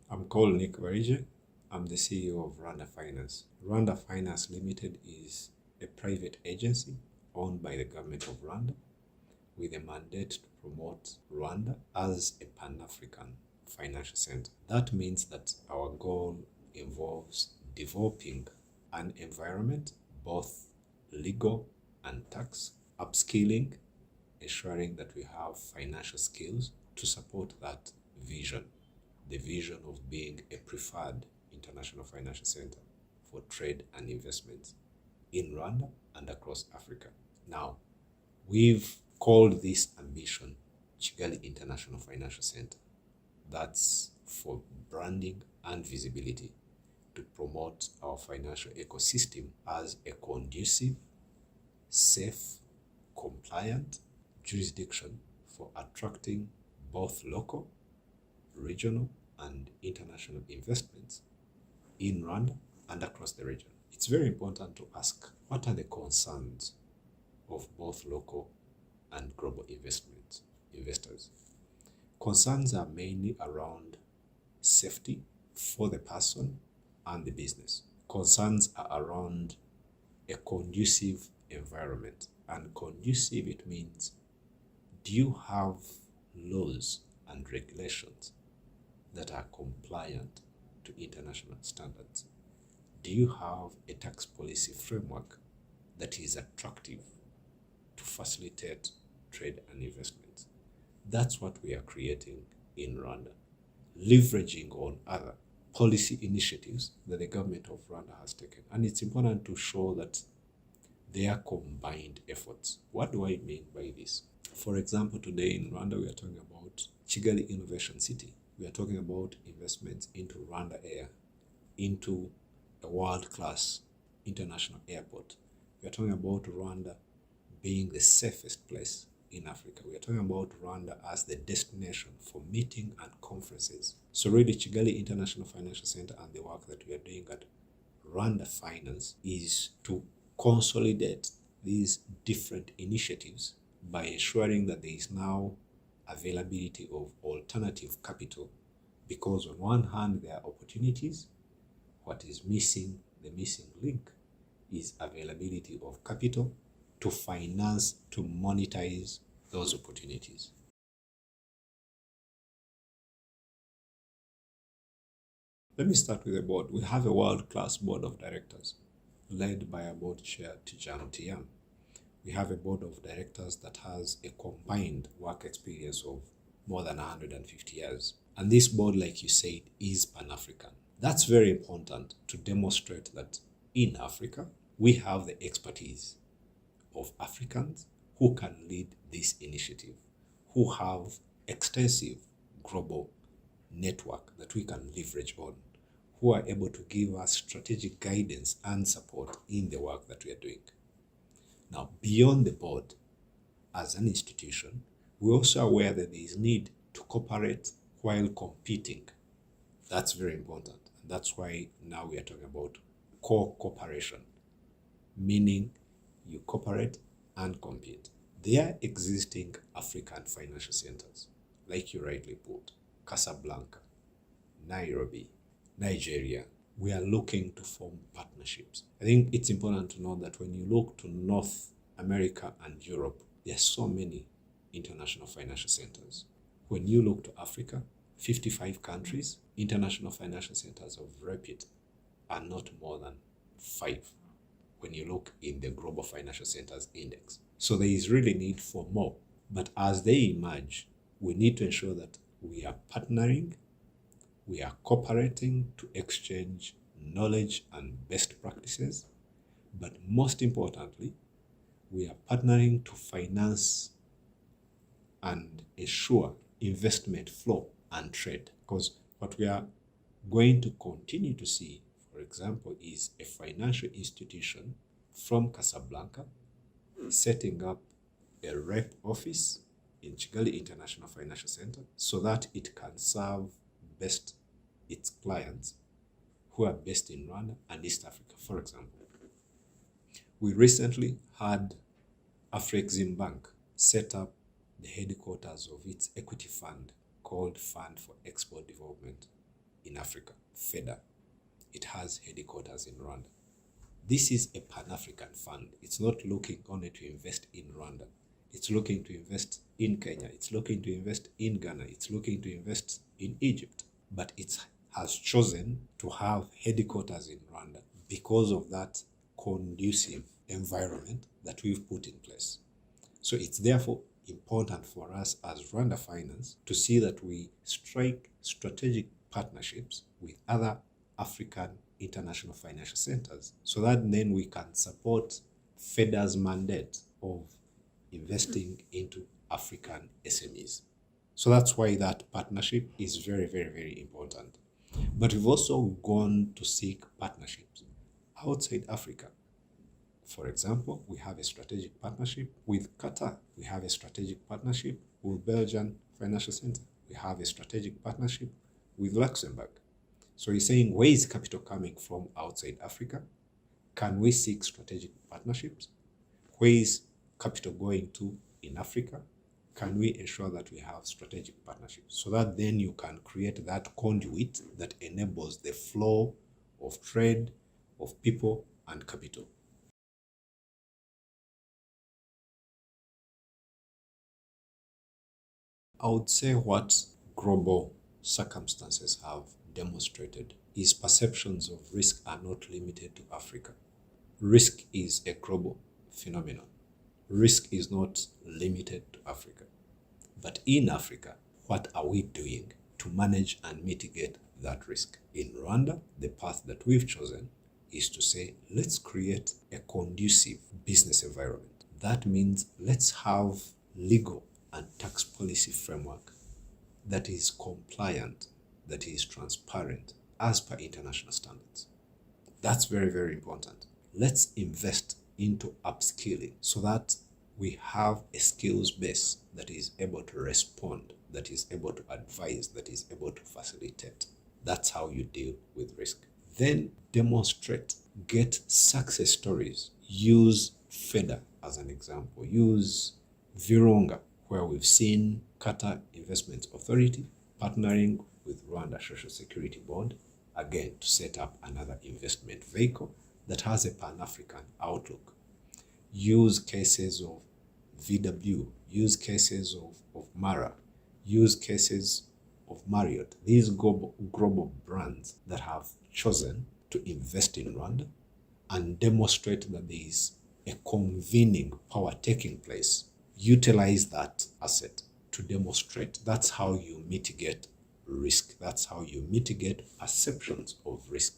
I'm called Nick BARIGYE. I'm the CEO of Rwanda Finance. Rwanda Finance Limited is a private agency owned by the government of Rwanda with a mandate to promote Rwanda as a Pan-African financial center. That means that our goal involves developing an environment, both legal and tax, upskilling, ensuring that we have financial skills to support that vision, the vision of being a preferred international financial center for trade and investments in Rwanda and across Africa. Now, we've called this ambition Kigali International Financial Center. That's for branding and visibility to promote our financial ecosystem as a conducive, safe, compliant jurisdiction for attracting both local, regional, and international investments in Rwanda and across the region. It's very important to ask, what are the concerns of both local and global investors? Concerns are mainly around safety for the person and the business. Concerns are around a conducive environment. And conducive, it means, do you have laws and regulations that are compliant to international standards? Do you have a tax policy framework that is attractive to facilitate trade and investments? That's what we are creating in Rwanda, leveraging on other policy initiatives that the government of Rwanda has taken. And it's important to show that they are combined efforts. What do I mean by this? For example, today in Rwanda, we are talking about Kigali Innovation City. We are talking about investments into Rwanda Air, into a world-class international airport. We are talking about Rwanda being the safest place in Africa. We are talking about Rwanda as the destination for meeting and conferences. So really, Kigali International Financial Center and the work that we are doing at Rwanda Finance is to consolidate these different initiatives by ensuring that there is now availability of alternative capital, because on one hand there are opportunities. What is missing, the missing link, is availability of capital to finance, to monetize those opportunities. Let me start with the board. We have a world-class board of directors led by a board chair, Tijam Tiam. We have a board of directors that has a combined work experience of more than 150 years. And this board, like you said, is Pan-African. That's very important to demonstrate that in Africa, we have the expertise of Africans who can lead this initiative, who have extensive global network that we can leverage on, who are able to give us strategic guidance and support in the work that we are doing. Now, beyond the board, as an institution, we're also aware that there is need to cooperate while competing. That's very important. And that's why now we are talking about co-cooperation, meaning you cooperate and compete. There are existing African financial centers, like you rightly put, Casablanca, Nairobi, Nigeria. We are looking to form partnerships. I think it's important to know that when you look to North America and Europe, there are so many international financial centers. When you look to Africa, 55 countries, international financial centers of repute are not more than 5 when you look in the Global Financial Centers Index. So there is really need for more. But as they emerge, we need to ensure that we are partnering, we are cooperating to exchange knowledge and best practices, but most importantly, we are partnering to finance and ensure investment flow and trade. Because what we are going to continue to see, for example, is a financial institution from Casablanca setting up a rep office in Kigali International Financial Center so that it can serve best its clients who are based in Rwanda and East Africa, for example. We recently had Afrexim Bank set up the headquarters of its equity fund called Fund for Export Development in Africa, FEDA. It has headquarters in Rwanda. This is a Pan-African fund. It's not looking only to invest in Rwanda. It's looking to invest in Kenya. It's looking to invest in Ghana. It's looking to invest in Egypt. But it has chosen to have headquarters in Rwanda because of that conducive environment that we've put in place. So it's therefore important for us as Rwanda Finance to see that we strike strategic partnerships with other African international financial centers so that then we can support FEDA's mandate of investing into African SMEs. So that's why that partnership is very, very, very important. But we've also gone to seek partnerships outside Africa. For example, we have a strategic partnership with Qatar. We have a strategic partnership with Belgian Financial Center. We have a strategic partnership with Luxembourg. So he's saying, where is capital coming from outside Africa? Can we seek strategic partnerships? Where is capital going to in Africa? Can we ensure that we have strategic partnerships so that then you can create that conduit that enables the flow of trade, of people and capital? I would say what global circumstances have demonstrated is perceptions of risk are not limited to Africa. Risk is a global phenomenon. Risk is not limited to Africa. But in Africa, what are we doing to manage and mitigate that risk? In Rwanda, the path that we've chosen is to say, let's create a conducive business environment. That means let's have legal and tax policy framework that is compliant, that is transparent as per international standards. That's very, very important. Let's invest into upskilling so that we have a skills base that is able to respond, that is able to advise, that is able to facilitate. That's how you deal with risk. Then demonstrate, get success stories. Use FEDA as an example. Use Virunga, where we've seen Qatar Investment Authority partnering with Rwanda Social Security Board, again, to set up another investment vehicle that has a Pan-African outlook. Use cases of VW, use cases of Mara, use cases of Marriott, these global brands that have chosen to invest in Rwanda and demonstrate that there is a convening power taking place. Utilize that asset to demonstrate. That's how you mitigate risk. That's how you mitigate perceptions of risk.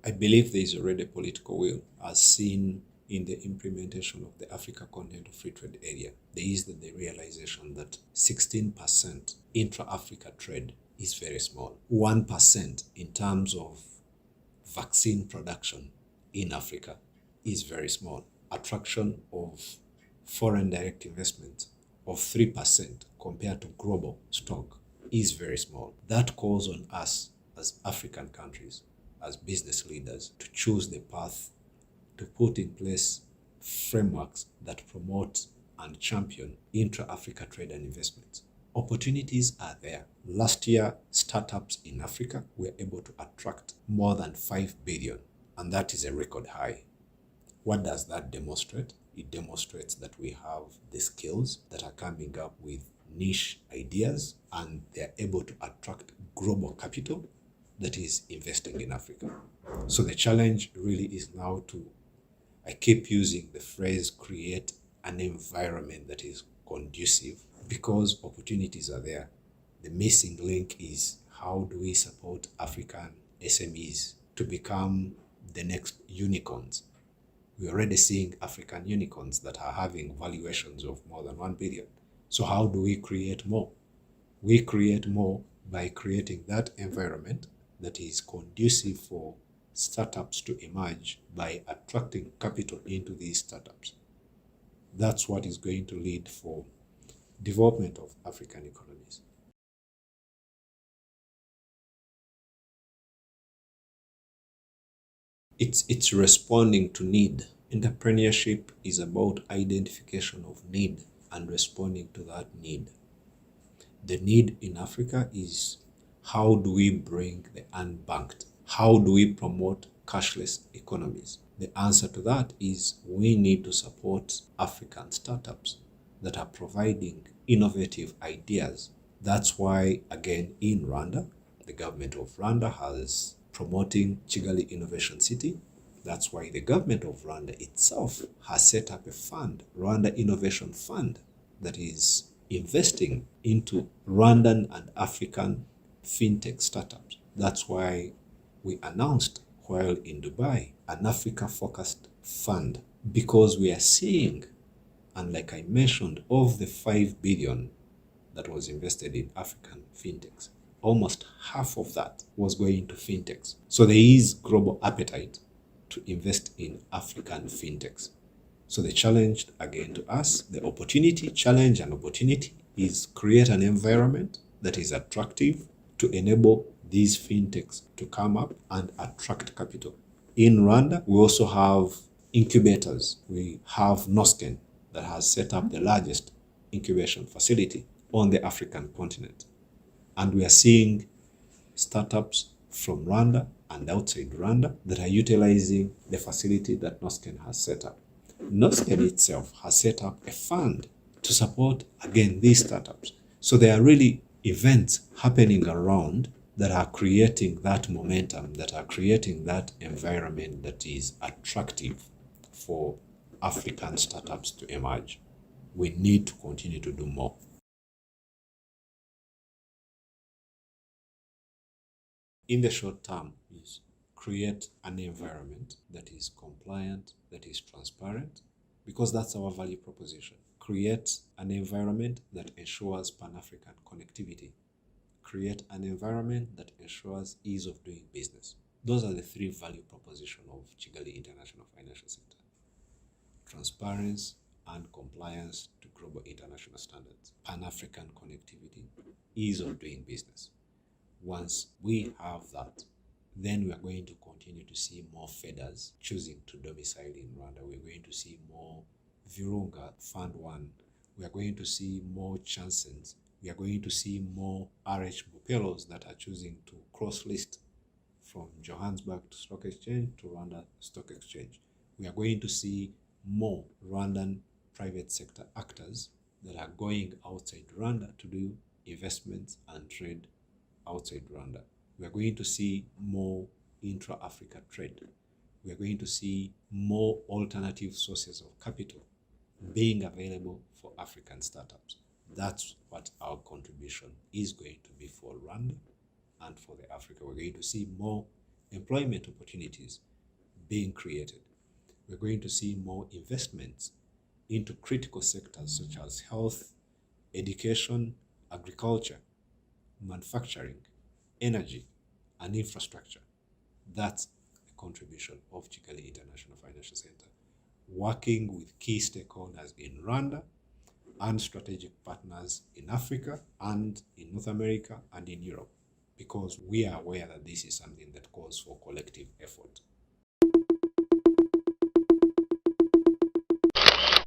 I believe there is already political will, as seen in the implementation of the Africa Continental Free Trade Area. There is the realization that 16% intra-Africa trade is very small. 1% in terms of vaccine production in Africa is very small. Attraction of foreign direct investment of 3% compared to global stock is very small. That calls on us as African countries, as business leaders, to choose the path to put in place frameworks that promote and champion intra-Africa trade and investments. Opportunities are there. Last year, startups in Africa were able to attract more than 5 billion, and that is a record high. What does that demonstrate? It demonstrates that we have the skills that are coming up with niche ideas, and they're able to attract global capital that is investing in Africa. So the challenge really is now to, I keep using the phrase, create an environment that is conducive, because opportunities are there. The missing link is, how do we support African SMEs to become the next unicorns? We're already seeing African unicorns that are having valuations of more than 1 billion. So how do we create more? We create more by creating that environment that is conducive for startups to emerge, by attracting capital into these startups. That's what is going to lead for development of African economies. It's responding to need. Entrepreneurship is about identification of need and responding to that need. The need in Africa is, how do we bring the unbanked? How do we promote cashless economies? The answer to that is, we need to support African startups that are providing innovative ideas. That's why, again, in Rwanda, the government of Rwanda has promoting Kigali Innovation City. That's why the government of Rwanda itself has set up a fund, Rwanda Innovation Fund, that is investing into Rwandan and African fintech startups. That's why we announced, while in Dubai, an Africa-focused fund, because we are seeing, and like I mentioned, of the 5 billion that was invested in African fintechs, almost half of that was going to fintechs. So there is global appetite to invest in African fintechs. So the challenge, again, to us, the opportunity, challenge and opportunity, is create an environment that is attractive to enable these fintechs to come up and attract capital. In Rwanda, we also have incubators. We have Nosken that has set up the largest incubation facility on the African continent. And we are seeing startups from Rwanda and outside Rwanda that are utilizing the facility that Nosken has set up. Nosken itself has set up a fund to support, again, these startups. So there are really events happening around that are creating that momentum, that are creating that environment that is attractive for African startups to emerge. We need to continue to do more. In the short term, is create an environment that is compliant, that is transparent, because that's our value proposition. Create an environment that ensures Pan-African connectivity. Create an environment that ensures ease of doing business. Those are the 3 value propositions of Kigali International Financial Center: transparency and compliance to global international standards, Pan-African connectivity, ease of doing business. Once we have that, then we are going to continue to see more feeders choosing to domicile in Rwanda. We're going to see more Virunga Fund 1. We are going to see more Chansons. We are going to see more RH Bupelos that are choosing to cross-list from Johannesburg Stock Exchange to Rwanda Stock Exchange. We are going to see more Rwandan private sector actors that are going outside Rwanda to do investments and trade outside Rwanda. We are going to see more intra-Africa trade. We are going to see more alternative sources of capital being available for African startups. That's what our contribution is going to be for Rwanda and for the Africa. We're going to see more employment opportunities being created. We're going to see more investments into critical sectors such as health, education, agriculture, manufacturing, energy, and infrastructure. That's the contribution of Kigali International Financial Center, working with key stakeholders in Rwanda and strategic partners in Africa and in North America and in Europe, because we are aware that this is something that calls for collective effort.